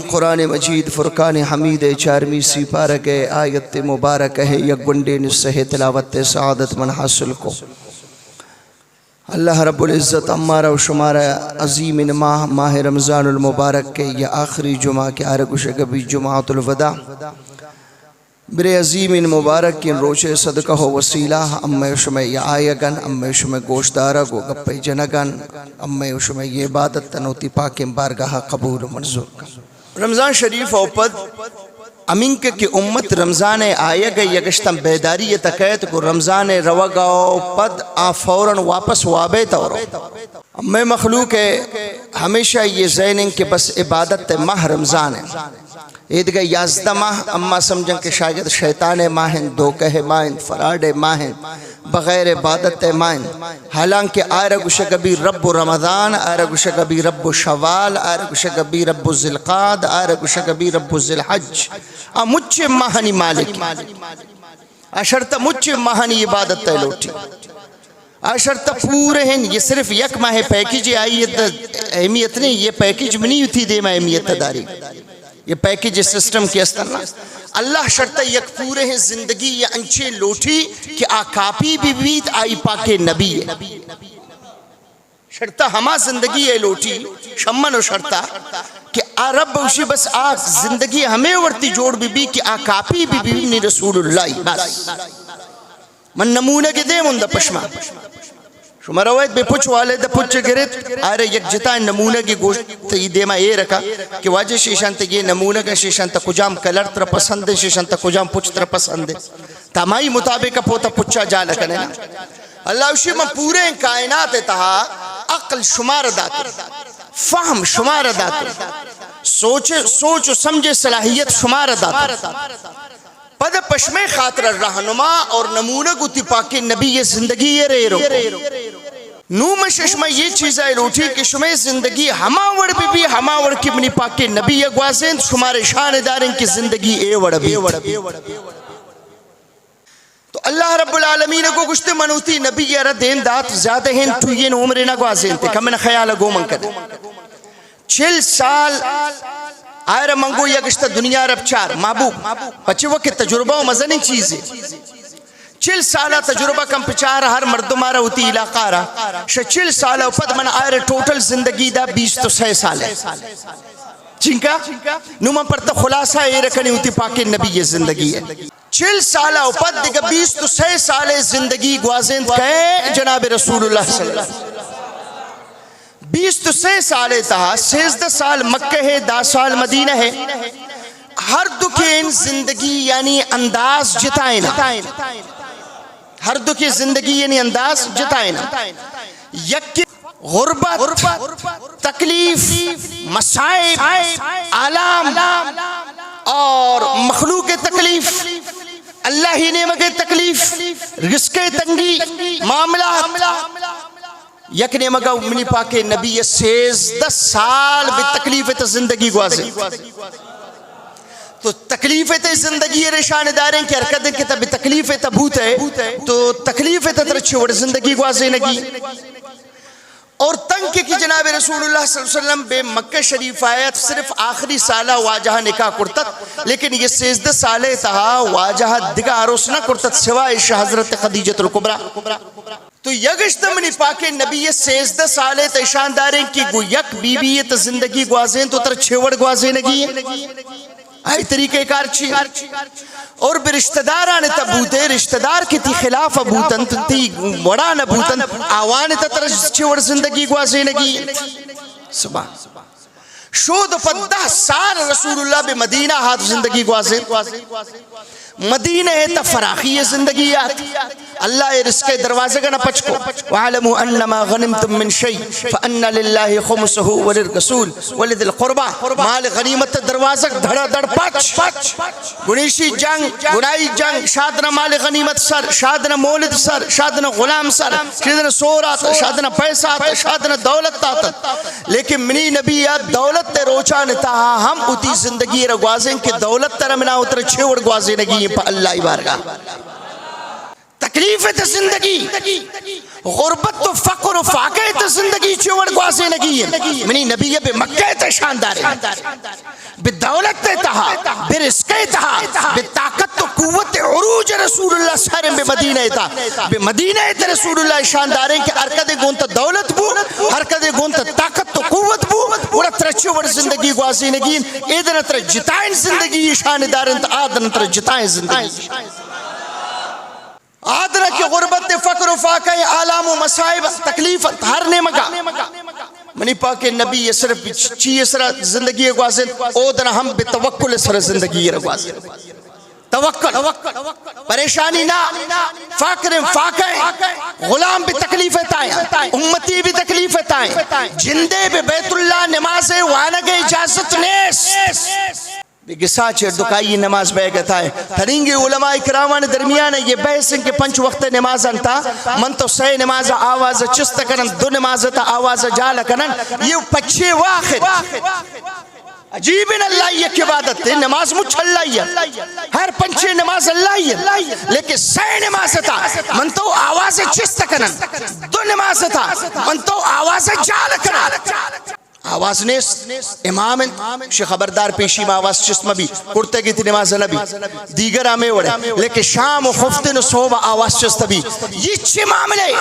قرآن مجید فرقان حمید 4ویں سپارہ آیت مبارک ہے یک گنڈے نسخ تلاوت سعادت من حاصل کو اللہ رب العزت ہمارا و شمارا عظیم ماہ رمضان المبارک کے یہ آخری جمعہ کے آرگوش کبھی جمعۃ الوداع برے عظیم مبارک کی روچے صدقہ و وسیلہ امی شمع یہ آئیگن امی شمع گوشدارہ گو گپی جنگن امی شمع یہ عبادت تنوتی پاک بارگاہ قبول و منظور رمضان شریف اوپد امین کے امت رمضان آئے گئی یگشتم بیداری تکیت کو رمضان روگاو پد فوراً واپس وابے تورو امی مخلوق ہے ہمیشہ یہ ذہنیں کہ بس عبادت ماہ رمضان ہے عیدگاہ 11 ماہ اما سمجھن کہ شاید شیطان ماہن دھوکہ ماہن فراڈ ماہن بغیر عبادت ماہن حالانکہ آرگوش کبھی رب رمضان آرگوش کبھی رب شوال آرگوش کبھی رب ذوالقعدہ آرگوش کبھی رب ذوالحج مجھ ماہنی مالک اشرط مجھ ماہنی عبادت لوٹی اشرط پورے ہیں یہ صرف یک ماہ پیکیج آئیت اہمیت نہیں یہ پیکیج میں نہیں تھی دے میں اہمیت داری یہ پیکیج سسٹم کی استنا اللہ شرط یک پورے ہیں زندگی یہ انچے لوٹی کہ آکاپی بھی بیت آئی پاک نبی ہے شرطہ ہما زندگی ہے لوٹی شمن و شرطہ کہ رب اوشی بس آگ زندگی ہمیں ورتی جوڑ بھی کہ آکاپی بھی بیت رسول اللہ بس من نمونہ کے دے مندہ پشما شما روایت بے پچھ والد پچھ گرت آرے یک جتائیں نمونہ کی گوشت یہ دیما یہ رکھا کہ واجہ شیشان تا یہ نمونہ کا شیشان تا کجام کلر تر پسند ہے شیشان تا کجام پچھ تر پسند ہے تمائی مطابق پوتا پچھا جا لکنے نا اللہ اسی میں پورے کائنات تہا عقل شمار داتے فہم شمار داتے سوچ و سمجھ صلاحیت شمار داتے پد پشمے خاطر رہنما اور نمونہ گتی پاکی نبی یہ زندگی یہ رے رو نوم ششمہ یہ چیز ہے لوٹی کہ شمیں زندگی ہما وڑ بھی ہما وڑ کی منی پاکی نبی یہ گوازیں شمارے شان داریں کی زندگی اے وڑ بھی تو اللہ رب العالمین کو گشتے منوتی نبی یہ ردین دات زیادہ ہیں تو یہ عمریں نہ گوازیں تھے کمن خیال گو من کر 40 سال آئر منگو یا گشتہ دنیا رب 4 محبوب بچے وقت تجربہ و مزنی چیز ہے 40 سالہ تجربہ کم پچار ہر مردمارا ہوتی علاقہ رہا 40 سالہ پد من آئر ٹوٹل زندگی دا 20 تو 6 سال ہے چنکا نومن پر تو خلاصہ یہ رکھنی ہوتی پاک نبی یہ زندگی ہے 40 سالہ پد دیکھا 20 تو 6 سال زندگی گوازیں کہیں جناب رسول اللہ صلی اللہ علیہ وسلم 20 تو 6 سال تہا 16 سال مکہ ہے 10 سال مدینہ ہے ہر دکھین زندگی یعنی انداز جتائنا ہر دکھی زندگی یعنی انداز جتائنا یک غربت تکلیف مسائب آلام اور مخلوق تکلیف اللہ ہی نے مگے تکلیف رزق تنگی معاملہ یکنے مگا منی پاک نبی 16 سال بھی تکلیف تا زندگی گوازے تو تکلیف تا زندگی رشان داریں کہ حرکت دیں کہ تب تکلیف تا بھوت ہے تو تکلیف تا ترچے وڑ زندگی گوازے نگی اور تنگ کی جناب رسول اللہ صلی اللہ علیہ وسلم بے مکہ شریف آیت صرف آخری سالہ واجہ نکاح کرتت لیکن یہ 16 سالے تہا واجہ دگا عروس نہ کرتت سوائے حضرت خدیجۃ الکبریٰ تو یگشت منی پاک نبی 16 سالے تیشان داریں کی گو یک بی بی تا زندگی گوازیں تو تر چھوڑ گوازیں نگی آئی طریقہ کارچی اور برشتہ داران تبوتے رشتہ دار کی تی خلاف ابوتن تی وڑان ابوتن آوان تا تر چھوڑ زندگی گوازیں نگی سبحان شود 15 سال رسول اللہ بے مدینہ ہاتھ زندگی گوازیں مدینہ ہے تا فراخی زندگی آتی اللہ رزق دروازے کا نہ پچ کو وَعَلَمُوا أَنَّمَا غَنِمْتُم مِّن شَيْءٍ فَأَنَّ لِلَّهِ خُمُسَهُ وَلِلرَّسُولِ وَلِذِي الْقُرْبَى مال غنیمت دروازہ دھڑا دھڑ پچ گنیشی جنگ گنائی جنگ شادنا مال غنیمت سر شادنا مولد سر شادنا غلام سر شادنا سورات شادنا پیسات شادنا دولت تاتا لیکن منی نبی دولت تے روچان تاہا ہم اتی زندگی رگوازیں کہ دولت ترمنا اتر چھوڑ گوازیں نگی پا اللہ بارگاہ تکلیف ہے زندگی غربت تو فقر و فاقہ تا زندگی چوڑ گوازے لگی ہے منی نبی بے مکہ تا شاندار ہے بے دولت تہا بے رزق تہا بے طاقت تو قوت عروج رسول اللہ سارے بے مدینہ تا بے مدینہ تا رسول اللہ شاندار ہے کہ ارکد گونتا دولت بو ارکد گونتا طاقت تو قوت بو اور ترچو ور زندگی گوازے لگی ایدن تر جتائن زندگی شاندار تا آدن تر جتائن زندگی آدھرہ کی غربت فقر و فاقہ آلام و مصائب تکلیف ہر نے مگا منی پاک نبی یہ صرف چیئے سر زندگی گوازن او دن ہم بے توکل سر زندگی گوازن توکل پریشانی نہ فقر فاقہ غلام بھی تکلیف تائیں امتی بھی تکلیف تائیں جندے بھی بیت اللہ نماز وانگے اجازت نیس گسا چیر دکائی نماز بے گتا ہے تھرینگی علماء اکرامان درمیان یہ بحث ان کے 5 وقت نماز انتا من تو سی نماز آواز چست کنن 2 نماز تا آواز جال کنن یہ 5 واخر عجیب اللہ یہ کی عبادت ہے نماز مجھ اللہ ہے ہر 5 نماز اللہ ہے لیکن 6 نماز تا من تو آواز چست کنن 2 نماز تا من تو آواز جال کنن آواز نیس امام شیخ خبردار پیشی میں آواز چسمہ بھی کرتے گی تھی نماز نبی دیگر آمیں وڑے لیکن شام و خفتن و صوبہ آواز چستا بھی یہ چھے معاملے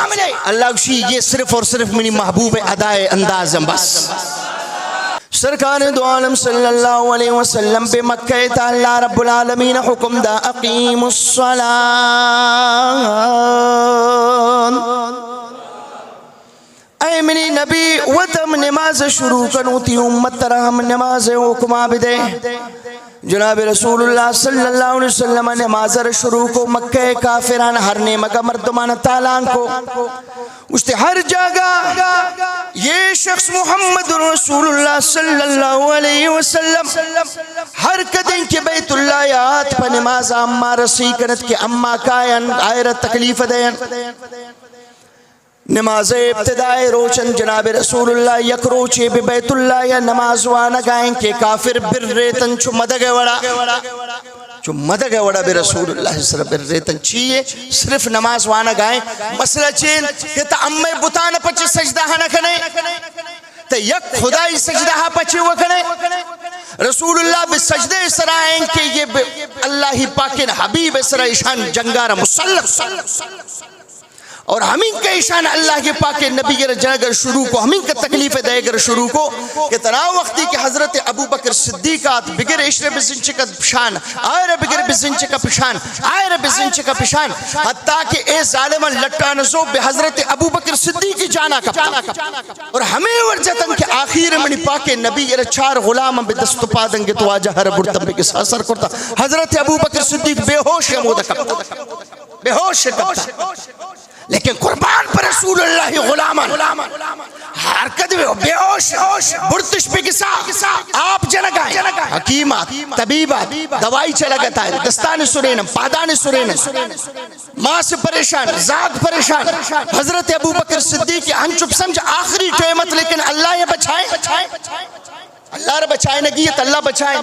اللہ کشی یہ صرف اور صرف منی محبوب ادائے اندازم بس سرکار دو عالم صلی اللہ علیہ وسلم بے مکہ تا اللہ رب العالمین حکم دا اقیم الصلاة اے منی نبی وطم نماز شروع کنوتی امت ترہم نماز حکمہ بدے جناب رسول اللہ صلی اللہ علیہ وسلم نماز شروع کو مکہ کافران ہر نے مگا مردمان تالان کو اس نے ہر جگہ یہ شخص محمد رسول اللہ صلی اللہ علیہ وسلم ہر قدن کے بیت اللہ یاد پا نماز اما رسی کنت کے اما کائن آئرت تکلیف دین نماز ابتدائی روچن جناب رسول اللہ یک روچے بے بیت اللہ یا نماز وانا گائیں کہ کافر بر ریتن چو مدگے وڑا بے رسول اللہ صلی اللہ علیہ وسلم بر ریتن چیئے صرف نماز وانا گائیں مسئلہ چین کہ تا امی بتانا پچھے سجدہ نہ کنے تا یک خدای سجدہ پچھے وکنے رسول اللہ بے سجدے اسرائیں کہ یہ اللہ ہی پاکن حبیب اسرائیشان جنگارہ مسلم اور ہمیں کا اشان اللہ کے پاک نبی جنگر شروع کو ہمیں کا تکلیف دے گر شروع کو کہ ترا وقتی کہ حضرت ابو بکر صدیقات بگر عشر بزنچ کا پشان آئر بگر بزنچ کا پشان آئر بزنچ کا پشان حتیٰ کہ اے ظالمان لٹانزو بے حضرت ابو بکر صدیقی جانا کپتا اور ہمیں ورجتن کہ آخیر منی پاک نبی 4 غلام بے دست پادنگے تو آجا ہر برتم بے کس اثر کرتا حضرت ابو بکر صدیق بے ہوش مودا کپتا بے ہوش کپتا لیکن قربان پر رسول اللہ غلامان حرکت بے ہوش برتش پہ کسا آپ جنگائیں حکیمات طبیبات دوائی چلگتا ہے دستان سرینم پادان سرینم ماں سے پریشان زاد پریشان حضرت ابو بکر صدیق ہم چپ سمجھ آخری ٹیمت لیکن اللہ یہ بچائیں اللہ رب بچائے نگیت اللہ بچائے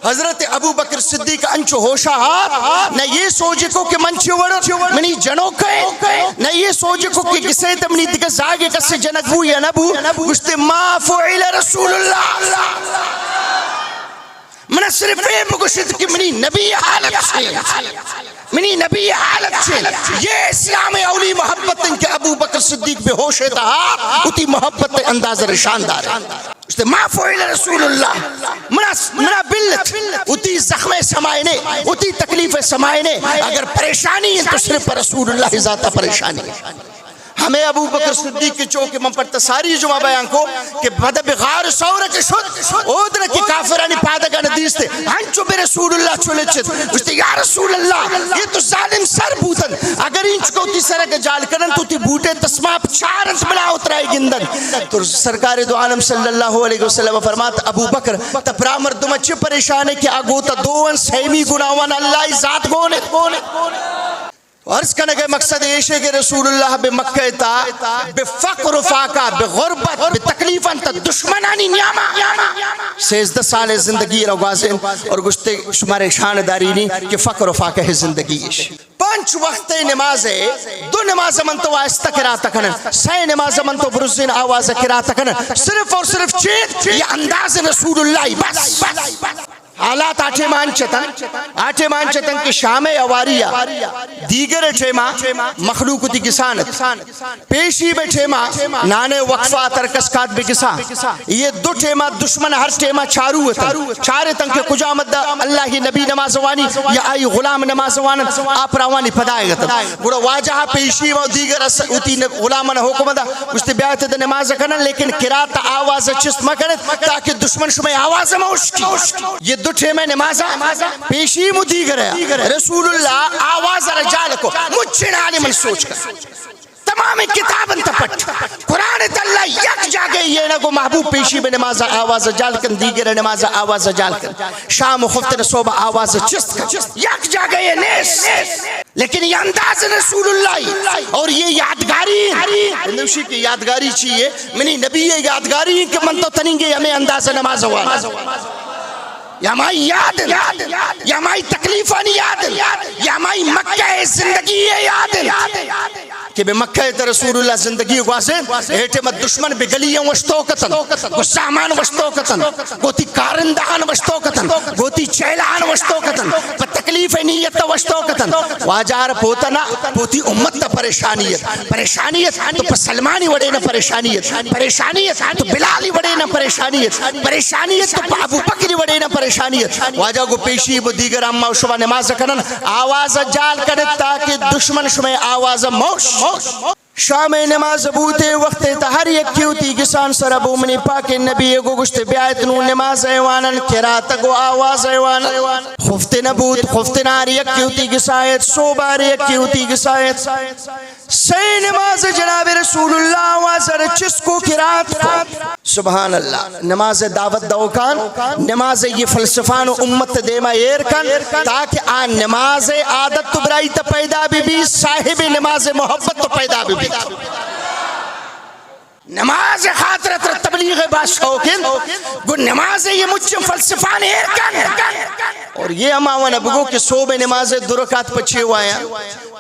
حضرت ابو بکر صدیق انچو ہوشا ہاتھ نہ یہ سوجے کو کہ منچی وڑا منی جنو کئے نہ یہ سوجے کو کہ کسے تمنی دیکھ زاگے کسے جنک بو یا نبو گشتے ما فعل رسول اللہ منہ صرف اے مگشت کہ منی نبی حالت سے منی نبی حالت سے یہ اسلام اولی محبت ان کے ابو بکر صدیق بے ہوش تھا اتی محبت انداز رشاندار ہے ما فعل رسول اللہ منا بلت اتی زخم سمائنے اتی تکلیف سمائنے اگر پریشانی ہے تو صرف رسول اللہ ذاتہ پریشانی ہے ہمیں ابو بکر صدیق کے چوکے من پر تساری جمعہ بیان کو کہ بدب غار سورہ کے شد اودر کی کافرانی پادگان دیستے ہنچو بے رسول اللہ چولے چھت گوشتے یا رسول اللہ یہ تو ظالم سر بوتن اگر انچ کو تی سرہ کے جال کرن تو تی بوٹے تسماپ چارنس بنا اترائی گندن تو سرکار دو عالم صلی اللہ علیہ وسلم فرمات ابو بکر تپرا مردم اچھے پریشانے کہ آگوتا دوان سیمی گناوان اللہ ذات گونے عرض کرنے کے مقصد یہ ہے کہ رسول اللہ بے مکہ تا بے فقر و فاقہ بے غربت بے تکلیفاں تا دشمنانی نیاما 16 سال زندگی روازیں اور گشتے شمارے شانداری نہیں کہ فقر و فاقہ زندگی ہے پانچ وقت نماز دو نماز من تو آہستہ قرات کنن سی نماز من تو برزین آواز قرات کنن صرف اور صرف چیز یہ انداز رسول اللہ بس حالات آٹھے مان چتن کہ شام اواریہ دیگر ٹھیما مخلوق تی گسانت پیشی بے ٹھیما نانے وقفہ ترکسکات بے گسا یہ دو ٹھیما دشمن ہر ٹھیما چارو ہوتا چارے تن کے کجا مدہ اللہ ہی نبی نمازوانی یا آئی غلام نمازوانی آپ راوانی پدائے گتا گوڑا واجہ پیشی و دیگر اتی غلامن حکم دا استے بیعت دا نماز کنن لیکن قرات آواز چست مکنن تاکہ دشمن شمیں آواز موشکی یہ دو ٹھیمے نمازہ پیشی مدیگر ہے رسول اللہ آواز رجال کو مجھن عالم سوچ کر تمام کتاب انتپٹ قرآن تاللہ یک جاگے یہ نگو محبوب پیشی میں نمازہ آواز جال کن دیگر نمازہ آواز جال کن شام و خفتن صوبہ آواز چست کن یک جاگے یہ نیس لیکن یہ انداز رسول اللہ اور یہ یادگاری نوشی کی یادگاری چاہیے منی نبی یادگاری کہ من تو تنینگے ہمیں انداز نماز ہوا یا مائی یاد یا مائی تکلیفانی یاد یا مائی مکہ زندگی یاد کہ بے مکہ تا رسول اللہ زندگی گوازیں ایٹے مد دشمن بے گلیاں وشتوکتن گو سامان وشتوکتن گو تی کارندہان وشتوکتن گو تی چیلان وشتوکتن پا تکلیف نیت وشتوکتن واجار پوتنا پوتی امت تا پریشانیت تو پا سلمانی وڑے نا پریشانیت تو بلالی وڑے نا پریشانیت تو پا ابو بکری وڑے نا پریشانیت واجہ کو پیشی وہ دیگر اما و شبہ نماز کنن آواز جال کرد تاکہ دشمن شمیں آواز موش شام نماز بوتے وقت تہر یک کیوتی کسان سر ابو منی پاک نبی کو گشت بیعت نو نماز ایوانن کرات کو آواز ایوان خفت نبوت خفت نار یک کیوتی کسایت صوبار یک کیوتی کسایت سی نماز جناب رسول اللہ آواز رچس کو کرات سبحان اللہ نماز دعوت دوکان نماز یہ فلسفان و امت دیما ایرکن تاکہ آن نماز عادت تو برائی تا پیدا بھی صاحب نماز محبت تو پیدا بھی نماز خاطرت تبلیغ باس شوکن گو نماز یہ مجھم فلسفان ایرکن اور یہ اماوانا بگو کہ صوب نماز درکات پچھے ہوا ہے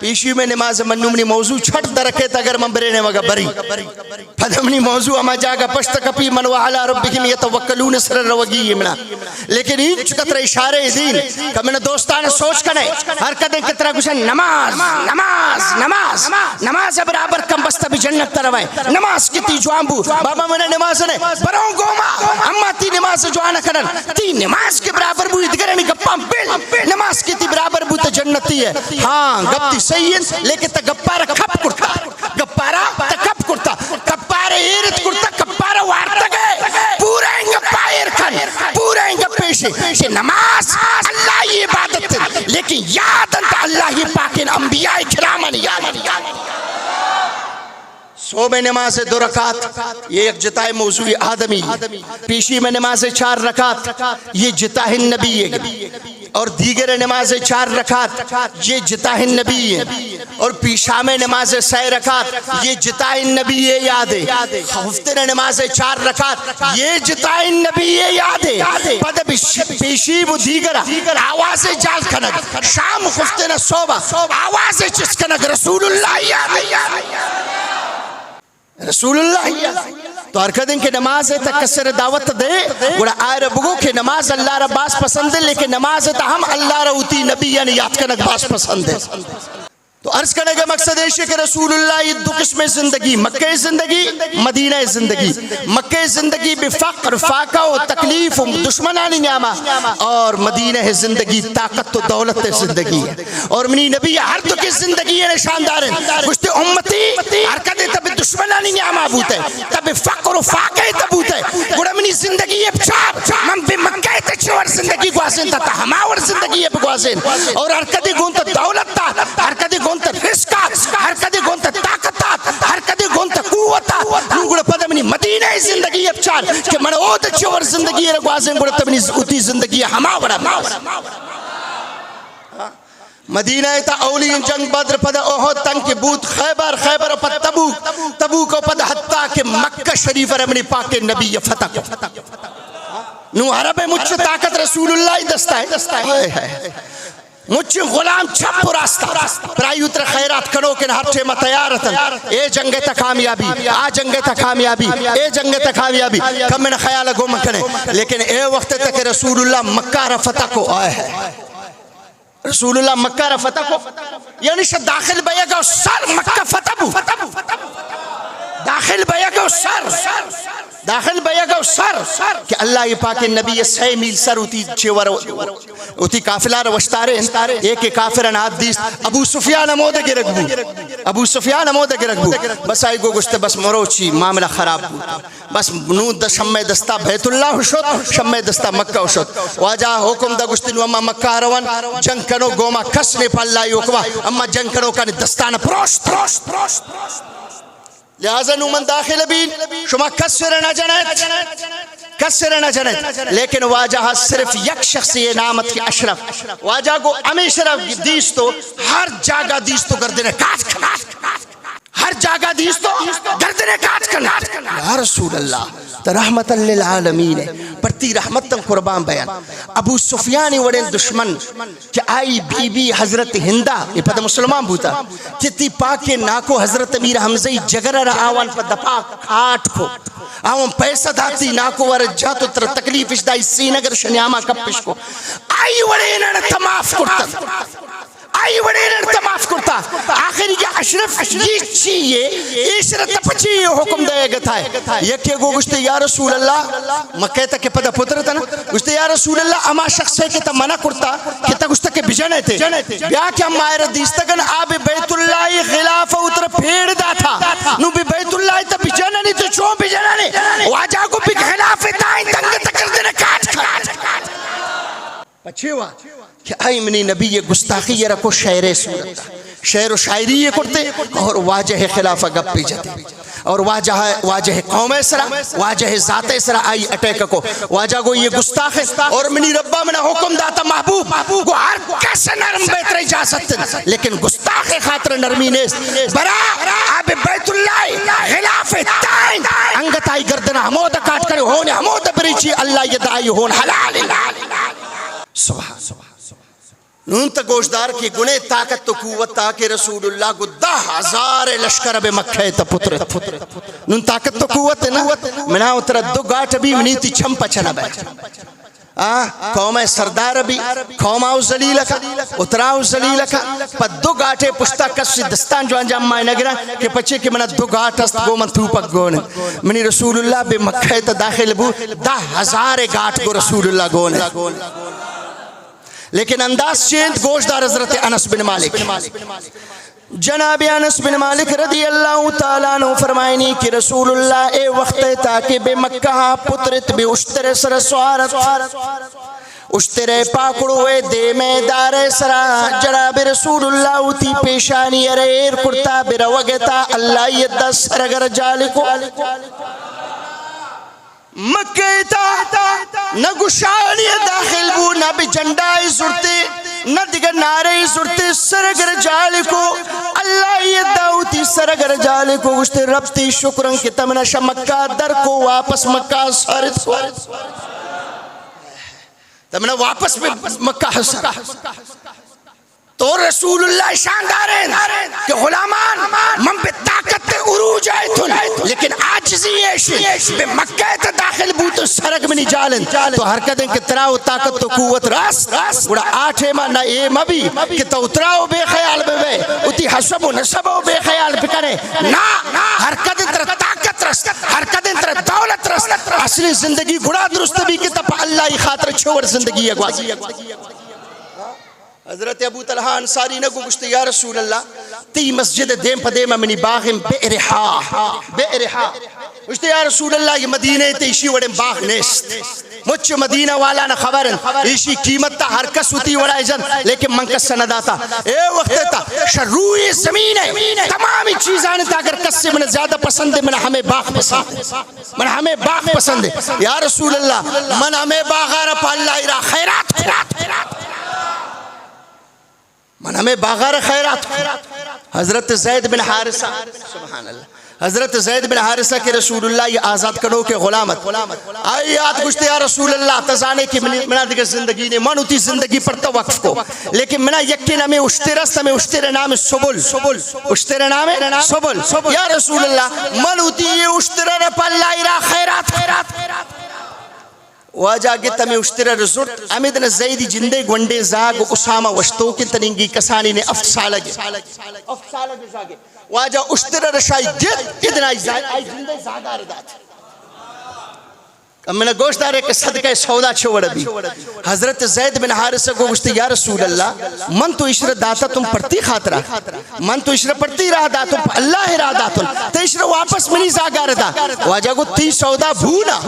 پیشی میں نماز منومنی موضوع چھٹ درکیت اگر من برے نمگا بری پدمنی موضوع اما جاگا پشت کپی من وعلا ربکم یتوکلون سر روگی امنا لیکن این چکتر اشارے دین کہ میں نے دوستان سوچ کنے ہر قدر کترہ کچھ نماز برابر کم بستہ بھی جنت تروائے نماز کتی جوانبو بابا میں نے نماز نے برون گوما اما تی نماز جوانا کنن تی نماز کے برابر بو ادگرنی گپاں بل نماز کتی برابر بو تا جنتی ہے ہاں گپتی سید لیکن تا گپارا کھپ کرتا گپارا تا کھپ کرتا گپارا ایرت کرتا گپارا وارتا گئے پورا انگا پائر کھن پورا انگا پیشے نماز اللہ یہ عبادت لیکن یادن تا اللہ یہ پاکن انبیاء کرامن یاد صوبہ نماز دو رکعت یہ ایک جتائے موضوع آدمی پیشی میں نماز 4 رکعت یہ جتاہ النبی ہے اور دیگر نماز 4 رکعت یہ جتاہ النبی ہے اور پیشا میں نماز 6 رکعت یہ جتاہ النبی ہے یاد ہے ہفتہ نماز 4 رکعت یہ جتاہ النبی ہے یاد ہے پدہ پیشی وہ دیگر آواز جال کنگ شام ہفتہ صوبہ آواز چس کنگ رسول اللہ یاد ہے رسول اللہ تو ہر دن کے نماز ہے تک کسر دعوت دے گوڑا آئے ربگو کہ نماز اللہ رب باس پسند ہے لیکن نماز ہے تا ہم اللہ روتی نبی یعنی یاد کنک باس پسند ہے تو عرض کرنے کا مقصد ہے کہ رسول اللہ یہ دو قسم زندگی مکہ زندگی مدینہ زندگی مکہ زندگی بفقر فاقہ و تکلیف و دشمنانی نعمہ اور مدینہ زندگی طاقت و دولت زندگی اور منی نبی ہر تو کی زندگی ہے نشاندار ہے گشتے امتی ہر کدے تب دشمنانی نعمہ بوتا ہے تب فقر و فاقہ تبوتا ہے گوڑا منی زندگی ہے پچھا من بے مکہ تچور زندگی گوازن تا ہماور زندگی ہے بگوازن اور ہر کدے گونتا دولت تا ہر کدے گونتا رسکات ہر کدے گونتا طاقتات ہر کدے گونتا قوتا گوڑا پدہ منی مدینہ زندگی ہے پچھار کہ من او تچور زندگی ہے گوازن گوڑا تب منی اتی زندگی ہے ہماورا مدینہ تا اولین جنگ بدر پدہ احد تنگ کے بود خیبر پد تبوک پدہ حتیٰ کہ مکہ شریف رمنی پاک نبی فتح نو عرب مجھ طاقت رسول اللہ دستا ہے مجھ غلام چھپ راستہ پرائی اتر خیرات کنو کن ہر ٹھے متیارتن اے جنگے تا کامیابی آ جنگے تا کامیابی اے جنگے تا کامیابی کم میں خیال گو مکنے لیکن اے وقت تک رسول اللہ مکہ رفتہ کو آئے ہے رسول اللہ مکہ رفتہ کو یعنی شد داخل بیا گا سر مکہ فتح بو داخل بیا گا سر داخل بیا گا سر کہ اللہ یہ پاک نبی 6 میل سر ہوتی چیور ہوتی کافلہ روشتارے ایک کافرن آد دیست ابو سفیان امودہ کے رکھبو ابو سفیان امودہ کے رکھبو بس آئی گو گشتے بس مروچی معاملہ خراب بود بس نود دا شمع دستا بیت اللہ شد شمع دستا مکہ شد واجہ حکم دا گشتے نو اما مکہ روان جنگ کنو گوما کسنے پا اللہ حکمہ اما جنگ کنو کانی دستان پروشت لہذا نومن داخل بین شما کسر نہ جنت لیکن واجہ صرف یک شخص یہ نامت کی اشرف واجہ کو امی شرف دیستو ہر جاگہ دیستو گردنے کاٹ کھنا ہر جاگہ دیستو گردنے کاٹ کھنا یا رسول اللہ تا رحمت للعالمین پرتی رحمت قربان بیان ابو سفیانی وڑین دشمن کہ آئی بی بی حضرت ہندہ یہ پتہ مسلمان بوتا کہ تی پاک ناکو حضرت امیر حمزی جگر را آوان پا دپا کھاٹ کو آوان پیسہ دھاتی ناکو ورد جاتو تر تکلیف اشدائی سینگر شنیاما کپش کو آئی وڑین تماف کرتا آئی وڑین تماف کرتا آخری یہ اشرف یہ چیئے عشرت پچیئے حکم دے گا تھا یکی گو گشتے یا رسول اللہ مکہ تک پدہ پتر تھا نا گشتے یا رسول اللہ اما شخص ہے کہ تا منع کرتا کہ تا گشتے کے بجانے تھے بیا کیا مائر دیستگن آب بیت اللہ غلاف اتر پھیڑ دا تھا نو بھی بیت اللہ تا بجانے نہیں تو چون بجانے نہیں واجہ کو بھی غلاف تائیں تنگ تکر دینے کاٹ پچھے ہوا کہ آئی منی نبی یہ گستاخی یہ رکھو شعر صورت شعر و شاعری یہ کرتے اور واجہ خلافہ گپ پی جاتے اور واجہ قوم اسرا واجہ ذات اسرا آئی اٹیک کو واجہ کو یہ گستاخ ہے اور منی ربا منہ حکم داتا محبوب کو ہر کس نرم بیتر اجازت لیکن گستاخ خاطر نرمی نیست برا آب بیت اللہ خلاف تائن انگت آئی گردنا ہمودہ کاٹ کرے ہونے ہمودہ بریچی اللہ یدائی ہون حلال سبحان نون تا گوشدار کی گنے طاقت تو قوت تاکہ رسول اللہ کو 10,000 لشکر بے مکہ تا پترت نون طاقت تو قوت ہے نا منا اترا 2 گاٹ بھی منیتی چھمپا چنا بیٹھ قوم سردار بھی قوم آؤ زلیلہ کا اتراؤ زلیلہ کا پا 2 گاٹے پشتا کسی دستان جو انجام مائے نگرہ کہ پچھے کہ منا 2 گاٹ است گو من تھوپک گونے منی رسول اللہ بے مکہ تا داخل بو 10,000 گاٹ کو رسول اللہ گونے لیکن انداز چیند گوشدار حضرت انس بن مالک جناب انس بن مالک رضی اللہ تعالیٰ عنہ فرمائنی کہ رسول اللہ اے وقت تاکہ بے مکہ پترت بے اشتر سر سوارت اشترے پاکڑوے دے میں دار سرا جناب رسول اللہ تی پیشانی اریر کرتا بروگتا اللہ یدہ سرگر جالکو مکہ تا نہ گشانی داخل بو نہ بھی جنڈائی زرتے نہ دیگر نعرے زرتے سرگر جال کو اللہ یہ دعوتی سرگر جال کو گشتے ربطی شکرن کی تمنش مکہ در کو واپس مکہ سارت تمنا واپس مکہ سارت تو رسول اللہ شاندار ہے کہ غلامان من پہ طاقت عروج آئے تھن لیکن آجزی ایشی بے مکہ تا داخل بوتو سرگ منی جالن تو حرکتیں کہ تراؤ طاقت تو قوت راس گوڑا 8 ماہ نہ اے مبی کہ تو اتراؤ بے خیال بے بے اتی حسب و نصب و بے خیال بکنے نا حرکتیں تر طاقت رس حرکتیں تر دولت رس اصلی زندگی گوڑا درست بھی کہ تب اللہ خاطر چھوڑ زندگی اگواز حضرت ابو طلحہ انصاری نگو گشتے یا رسول اللہ تی مسجد دیم پا دیم منی باغم بئرحا گشتے یا رسول اللہ یہ مدینہ تیشی وڑن باغ نیست مجھ مدینہ والا نہ خبرن ایشی قیمت تا ہر کس ہوتی وڑا ایجن لیکن من کس سندہ تا اے وقت تا شروع زمین ہے تمامی چیزانے تا اگر کس سے من زیادہ پسند ہے من ہمیں باغ پسند ہے من ہمیں باغ پسند ہے یا رسول اللہ من ہمیں باغارہ پا اللہ ارہ خیرات من ہمیں باغار خیرات حضرت زید بن حارثہ سبحان اللہ حضرت زید بن حارثہ کے رسول اللہ یہ آزاد کرو کے غلامت آئی یاد گشتے یا رسول اللہ تزانے کی منا دیگر زندگی نے منوتی زندگی پڑتا وقف کو لیکن منا یقین ہمیں اشترست ہمیں اشتر نام سبل اشتر نام سبل یا رسول اللہ منوتی یہ اشتر رپ اللہ را خیرات واجہ گت ہمیں اشتر رزرت امیدن زیدی جندے گونڈے زاگ اسامہ وشتو کی تنینگی کسانی نے افت سالگے زاگے واجہ اشتر رشائی گت ادن آئی جندے زاگا ردات اب میں نے گوشت دارے کہ صدقہ سودا چھوڑ بھی حضرت زید بن حارثہ کو گوشت یا رسول اللہ من تو عشرت داتا تم پڑتی خاطرہ من تو عشرت پڑتی رہا داتا اللہ رہا داتا تو عشرت واپس منی زاگا ردا واجہ کو تی سودا بھونا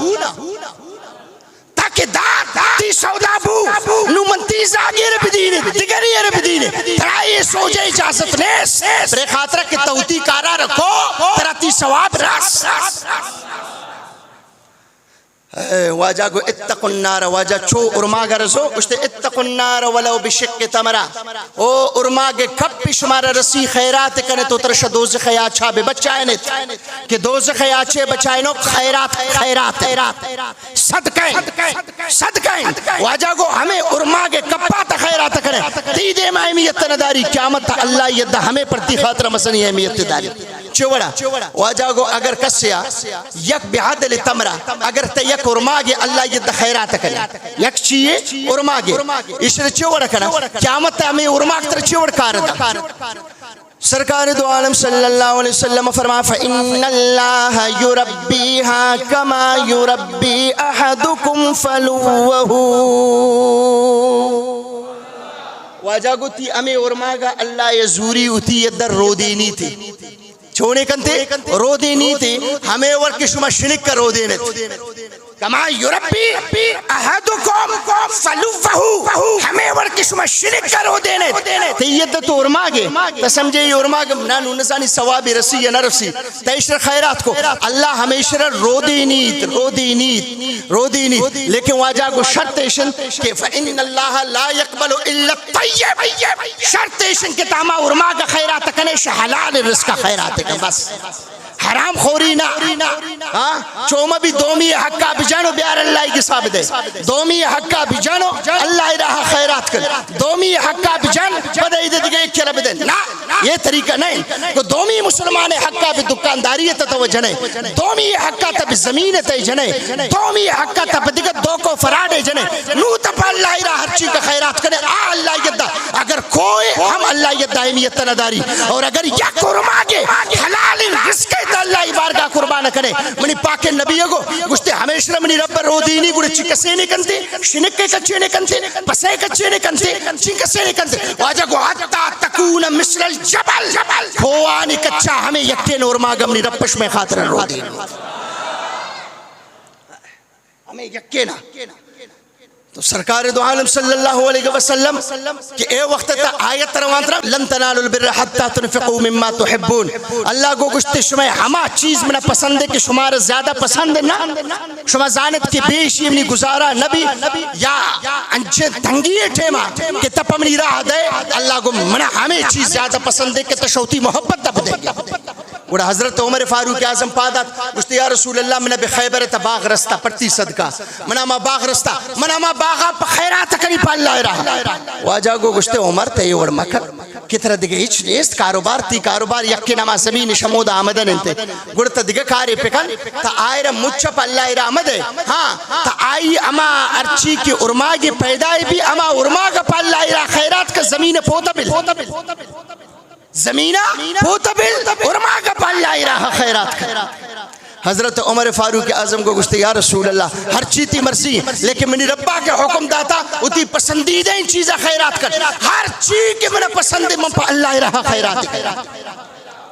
تاکہ تی سودا بھو نو من تی زاگی رب دینے دیگری رب دینے ترائی سوجے اجازت نیس برے خاطرہ کہ توتی کارا رکھو ترا تی سواب راس واجہ کو اتقوا النار واجہ چو ارماغ رسو اشتے اتقوا النار ولو بشق تمرہ او ارماغ کپی شمارا رسی خیرات کنے تو ترشا دوزخ یاچھا بے بچائنت کہ دوزخ یاچھے بچائنو خیرات صدقائن واجہ کو ہمیں ارماغ کپات خیرات کنے تید اہمیت نداری قیامت اللہ یدہ ہمیں پرتی خاطر مسنی اہمیت داری چوڑا واجہ کو اگر کسیا یک بحادل تمرہ اگر تے یک ارماغے اللہ یہ خیرات کرے یک چیئے ارماغے اس نے چوڑ کرنا قیامت ہمیں ارماغ تر چوڑ کاردا سرکار دو عالم صلی اللہ علیہ وسلم فرما فَإِنَّ اللَّهَ يُرَبِّيهَا كَمَا يُرَبِّي أَحَدُكُمْ فَلُوَّهُ واجہ کو تی ہمیں ارماغا اللہ یزوری ہوتی یہ در رو دینی تھی چھوڑے کنتے رو دینی تھی ہمیں ورکی شما شنک کا رو دینے تھی کما یوربی احدکم فلوفہو ہمیں ورکی شما شنک کا رو دینے تھی یہ تو ارماغے تا سمجھے یہ ارماغے نانو نزانی ثوابی رسی یا نہ رسی تا اشرا خیرات کو اللہ ہمیشہ رو دینیت لیکن واجہ کو شرط ایشن کہ فَإِنَّ اللَّهَ لَا يَقْبَلُ إِلَّا الطَّيِّبَ شرط ایشن کہ تاما ارماغ خیرات کنے حلال رزق خیرات کنے بس حرام خوری نہ چوما بھی دومی حقا بجانو بیار اللہ کی صاحب دے دومی حقا بجانو اللہ راہ خیرات کر دومی حقا بجان بدائی دے دیگے ایک رب دے نا یہ طریقہ نہیں کہ دومی مسلمان حقا بھی دکانداری تتو جنے دومی حقا تب زمین تے جنے دومی حقا تب دیگر دو کو فراڈے جنے نو تب اللہ راہ ہر چیز کا خیرات کرے اللہ یدہ اگر کوئی ہم اللہ یدہ اہمیت نداری اور اگر یک ارماغے حلال رزق اللہ بارگاہ قربان کرے منی پاک نبی کو گشتے ہمیشہ منی رب رو دینی گوڑے چکسے نہیں کنتے شنکے کچھے نہیں کنتے پسے کچھے نہیں کنتے چکسے نہیں کنتے واجہ کو حتی تکون مثل الجبل کھوانی کچھا ہمیں یکتے نورماغ منی ربش میں خاطر رو دینی ہمیں یکتے نا تو سرکار دو عالم صلی اللہ علیہ وسلم کہ اے وقت تا آیت روان طرف لن تنالوا البر حتی تنفقوا مما تحبون اللہ کو گشتے شما ہما چیز منا پسند ہے کہ شمار زیادہ پسند ہے نا شما زانت کے بیشی منی گزارا نبی یا انچے تنگیے ٹھیما کہ تپ منی راہ دے اللہ کو منا ہمیں چیز زیادہ پسند ہے کہ تشوتی محبت تپ دے گا وڑا حضرت عمر فاروق اعظم پادات گشتے یا رسول اللہ منا بخیبر تباغ رستا پڑتی صدقہ منا ما باغ رستا منا ما باغا پا خیرات کنی پا اللہ رہا واجہ کو گشتے عمر تے وڑ مکر کتر دیگے ہیچ نیست کاروبار تی کاروبار یکی نما زمین شمود آمدن انتے گڑتا دیگے کاری پکن تا آئیر مجھا پا اللہ رہا آمدے ہاں تا آئی اما ارچی کی ارماغی پیدائی بھی اما ارماغ پا اللہ رہا خیرات کا زمین پوتا بل زمینہ پوتا بل ارماغ پا اللہ رہا خیرات کا حضرت عمر فاروق اعظم کو گشتے یا رسول اللہ ہر چیتی مرضی لیکن منی ربا کے حکم داتا اتی پسندیدہ ان چیزیں خیرات کر ہر چیز کے منہ پسند من پا اللہ رہا خیرات کر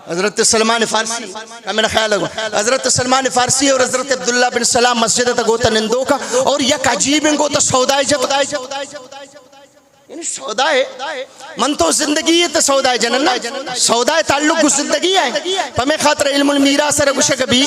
حضرت سلمان فارسی کا میں نے خیال لگو حضرت سلمان فارسی اور حضرت عبداللہ بن سلام مسجد تا گوتا نندو کا اور یک عجیب ان گوتا سودائی جب یعنی سودا ہے من تو زندگی ہے تو سودا ہے جنن سودا ہے تعلق کو زندگی ہے پمیں خاطر علم المیراث رگوش کبھی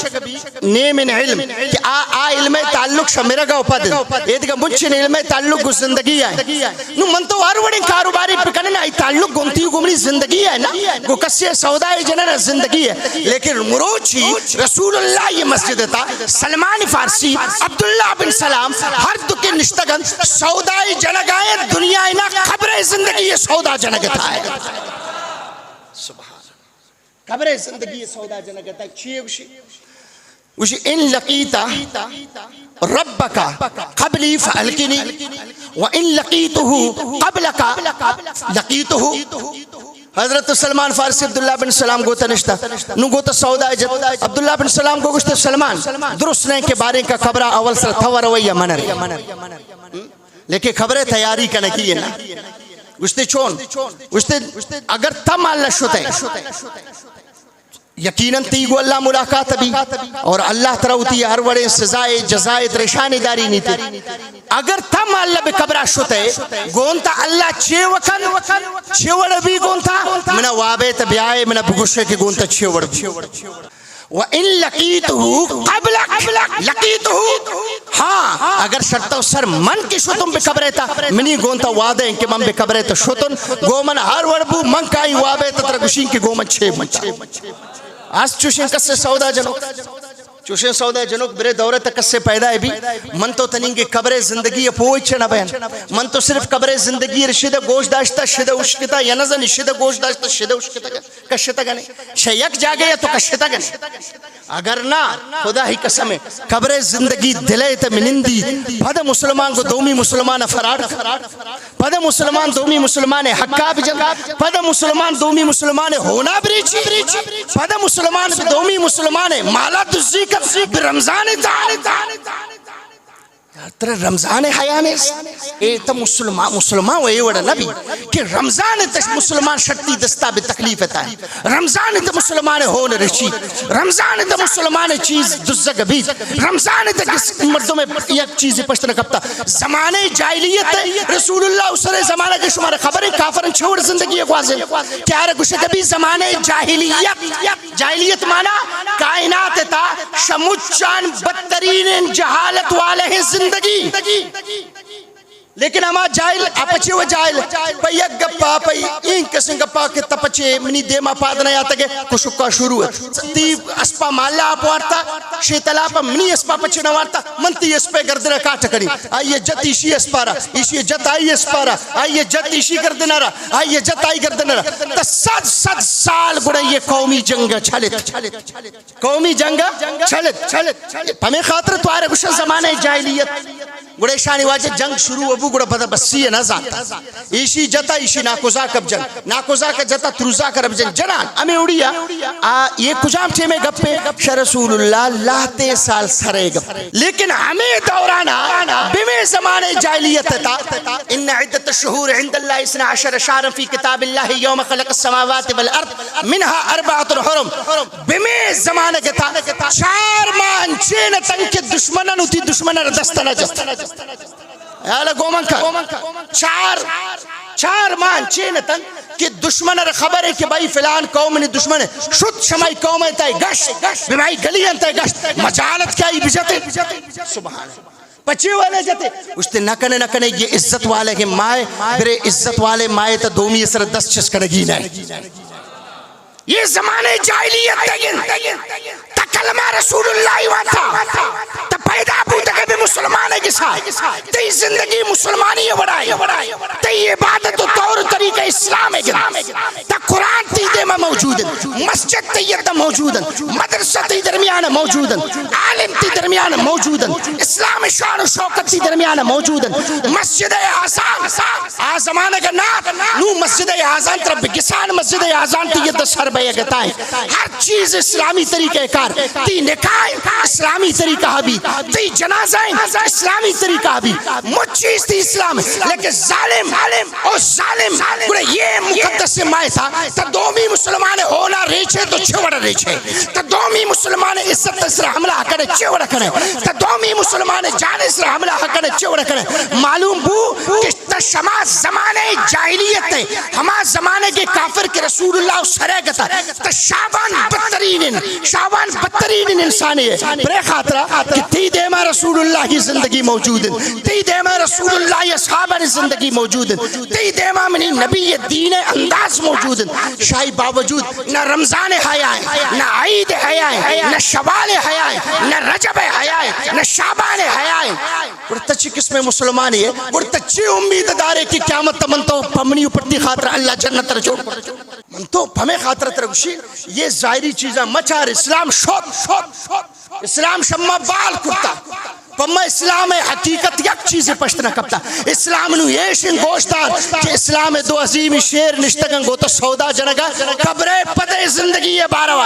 نیم علم کہ آ علم تعلق شمیرہ گا اپاد یہ دیکھا منچن علم تعلق کو زندگی ہے نو من تو ہر وڑی کاروباری پکنے نا تعلق گمتی گمنی زندگی ہے نا گو کسی سودا ہے جنن زندگی ہے لیکن مروچی رسول اللہ یہ مسجد تھا سلمان فارسی عبداللہ بن سلام ہر دکے نشتگن سودائی جنگائیں دنیا اینا قبر زندگی یہ سودا جنگ تھا ہے سبحان قبر زندگی یہ سودا جنگ تھا چیئے وشی ان لقیتا ربکا قبلی فالکنی وان لقیتہو قبلکا لقیتہو حضرت سلمان فارسی عبداللہ بن سلام گوتا نشتا نو گوتا سودا جت عبداللہ بن سلام کو گوشتے سلمان درست نہیں کہ بارے کا خبرہ اول سر تھا رویہ منر لیکن خبریں تیاری کا نکی ہے نا گوشتے چون گوشتے اگر تم اللہ شتے یقیناً تیگو اللہ ملاقات بھی اور اللہ تروتی ہر وڑے سزائے جزائے درشانی داری نہیں تھی اگر تم اللہ بے قبرہ شتے گونتا اللہ چیوڑ بھی گونتا منہ وابیت بیائے منہ بگوشے کی گونتا چیوڑ بھی وَإِن لَقِيتُهُ قَبْلَكَ لَقِيتُهُ ہاں اگر شرطو سر من کی شتن بے قبرے تا منی گونتا وعدے ہیں کہ من بے قبرے تا شتن گومن ہر وڑبو من کائی وابے تا ترگوشین کی گومن چھے منچا آس چوشیں کس سے سودا جنوک چوشیں سودا جنوک برے دورے تک کس سے پیدا ہے بھی من تو تنینگے قبر زندگی پوئی چھنا بیان من تو صرف قبر زندگی رشدہ گوش داشتا شدہ اشکتا یا نظر شدہ گوش داشتا شدہ اشکتا کشتا گنے شیک جاگے یا تو کشتا گنے اگر نا خدا ہی قسم ہے قبر زندگی دلے تے منندی پھدا مسلمان کو دومی مسلمان فرار پھدا مسلمان دومی مسلمان حقاب جل پھدا مسلمان دومی مسلمان ہونا بریچی پھدا مسلمان دومی مسلمان مالا تزیکر برمضان تر رمضان حیانے ایتا مسلمان وہ ایوڑا نبی کہ رمضان تا مسلمان شرطی دستا بے تکلیف ہے رمضان تا مسلمان ہون رشی رمضان تا مسلمان چیز دزگ بھی رمضان تا کس مردوں میں یک چیزی پشتنا کبتا زمانے جاہلیت ہے رسول اللہ اسرے زمانہ کے شمار خبریں کافرن چھوڑ زندگی اگوازیں کیا رہا گوشے کبھی زمانے جاہلیت مانا کائنات تا شمچان بدترین جہالت والے ہیں زندگی لیکن ہما جائل اپچے وہ جائل پئی یک گپا پئی این کسن گپا کہ تپچے منی دیما پادنا یا تکے کشکا شروع ہے تی اسپا مالا آپ وارتا شیطلا پا منی اسپا پچے نوارتا منتی اسپے گردنا کاٹا کری آئیے جت ایشی اسپارا ایشی جت آئی اسپارا آئیے جت ایشی گردنا رہا آئیے جت آئی گردنا رہا تا صد سال گڑا یہ قومی جنگا چھلت قومی جنگا چھلت ہمیں خاطر تو آرے گوشہ زمانہ جاہلیت گڑے شانی واجہ جنگ شروع ابو گڑا بدا بسی ہے نزاتا ایشی جتا ایشی ناکوزا کب جنگ ناکوزا کا جتا تروزا کرب جنگ جنان ہمیں اڑیا یہ کجام چھے میں گپے شاہ رسول اللہ لاتے سال سرے گپے لیکن ہمیں دورانا بمیں زمانے جاہلیت تا ان عدت الشہور عند اللہ 12 شہرا فی کتاب اللہ یوم خلق السماوات والارض منها 4 حرم بمیں زمانے کے تا 4 مان چین تنک دشمنن ہوتی دشمنن دستنا جستنا یالا گومن کا 4 مان چینتن کہ دشمن را خبر ہے کہ بھائی فلان قوم نے دشمن ہے شد شمائی قوم ہے تائی گشت بھائی گلی انتائی گشت مجالت کیا ہی بجتے سبحان پچے والے جاتے اس نے نکنے یہ عزت والے کے مائے برے عزت والے مائے تا دومی اثر 10 چسکنگی نہیں یہ زمانے جاہلیت تگن تا کلمہ رسول اللہ واتا تا پیدا بوتا کہ بھی مسلمان ہے کسا تی زندگی مسلمانی ہے بڑھائی تی عبادت و طور طریقہ اسلام ہے تا قرآن تی دے میں موجود ہے مسجد تیتا موجود ہے مدرسہ تی درمیان موجود ہے عالم تی درمیان موجود ہے اسلام شان و شوکت تی درمیان موجود ہے مسجد آزان آزمانہ کا نات نو مسجد آزان طرف بگسان مسجد آزان تی یہ دس بے گتا ہے ہر چیز اسلامی طریقہ کار تی نکاح اسلامی طریقہ بھی تی جنازائیں اسلامی طریقہ بھی مجھ چیز تی اسلام لیکن ظالم اور ظالم یہ مقدس مائے تھا تا دومی مسلمان ہونا ریچے تو چھوڑا ریچے تا دومی مسلمان عزت اسرا حملہ کرے چھوڑا کرے تا دومی مسلمان جان اسرا حملہ کرے چھوڑا کرے معلوم بو کہ شما زمانے جاہلیت ہے ہما زمانے کے کافر کے رسول اللہ سرے گتا تو شعبان بدترین انسانی ہے برے خاطرہ کہ تی دیما رسول اللہ کی زندگی موجود ہے تی دیما رسول اللہ کی اصحابہ کی زندگی موجود ہے تی دیما منی نبی دین انداز موجود ہے شاہی باوجود نہ رمضان حیا ہے نہ عید حیا ہے نہ شوال حیا ہے نہ رجب حیا ہے نہ شعبان حیا ہے اور تچی قسم مسلمانی ہے اور تچی امید دارے کی قیامت تمنتو پمنی اپرتی خاطر اللہ جنت رجوڑ منتو پمیں خاطر ترگوشی یہ ظاہری چیزاں مچار اسلام شوت اسلام شمع بال کرتا پمہ اسلام حقیقت یک چیز پشت نہ کپتا اسلام نو یشن گوشتار کہ اسلام دو عظیم شیر نشتگن گو تو سودا جنگا قبرے پدے زندگی ہے باروا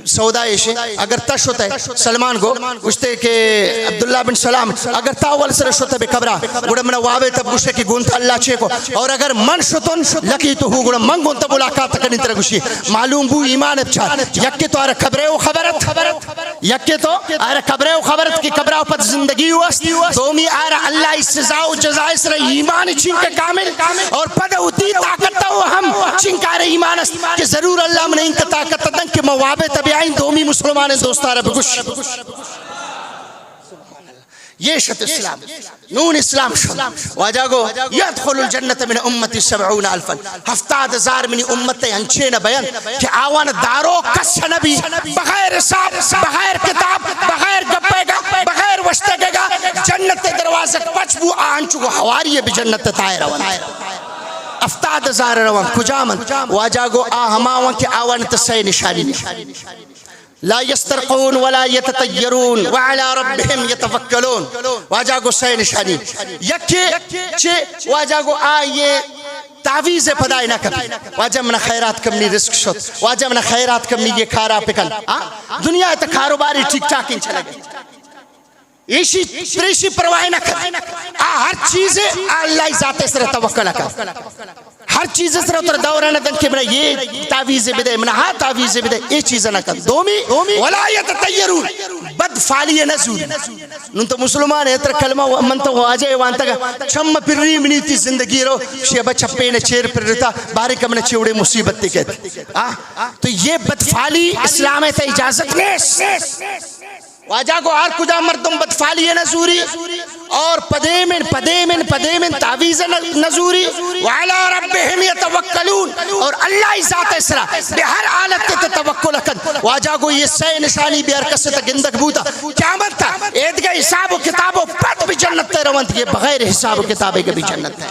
سودا یشن اگر تش ہوتا ہے سلمان گو گوشتے کہ عبداللہ بن سلام اگر تاول سر شوتا بے قبرہ گوڑا منہ وابے تب گوشتے کہ گونتا اللہ چھے کو اور اگر من شتن لکی تو ہو گوڑا من گونتا ملاقات تکنی طرح گوشی معلوم بو ایمان ابچار یکی تو آرہ قبرے و خبرت یکی تو آرہ قبرے و خبرت کی قبرہ پت زندگی ہوست دومی آرہ اللہ سزا و جزائے سر ایمان چنکے کامل اور پدہ ہوتی طاقت ہو ہم چنکار ایمان است کہ ضرور اللہ من ان کا طاقت دن کہ موابے تبعین دومی مسلمان دوستارہ بگوش یہ شت اسلام نون اسلام شد واجہ گو یدخل الجنت من امتی 70,000 ہفتاد ہزار منی امت انچین بیان کہ آوان دارو کس نبی بغیر حساب بغیر کتاب بغیر گپے گا بغیر وشتے گا جنت دروازہ پچبو آنچو گو حواری بھی جنت تائے روان افتاد ہزار روان کجامن واجہ گو آہماوان کہ آوان تسائی نشانی لا يسترقون ولا يتطيرون وعلى ربهم يتوكلون واجہ گو سین نشانی یکی چھے واجہ گو آئیے تعویز پدائی نہ کر واجہ منہ خیرات کمنی رزق شد واجہ منہ خیرات کمنی یہ کھارا پکن دنیا تا کاروباری ٹھیک ٹاک انچہ لگے ایشی پرواہ نہ کر ہر چیز اللہ ذات سر توکل کر ہر چیز سر اتر دورانہ دن کے منہ یہ تعویز بدے منہ ہاں تعویز بدے یہ چیز نہ کر دومی ولا یتطیرون بد فالی نزول نون تو مسلمان ہے اتر کلمہ من تو واجہ وانتا گا چم پری منی تی زندگی رو شیبہ چپے نے چیر پر رتا بارے کم نے چیوڑے مصیبت تی کہتے تو یہ بد فالی اسلام تا اجازت نہیں واجہ کو آر کجا مردم بدفالی نزوری اور پدیمن تعویز نزوری وعلا ربهم یتوکلون اور اللہ ذات اسرا بہر حالت تے توکل کن واجہ کو یہ سی نشانی بیار کس تا گندک بوتا کیا مرتا ایدگا حساب و کتاب و پت بھی جنت تے روانت یہ بغیر حساب و کتابے کے بھی جنت ہے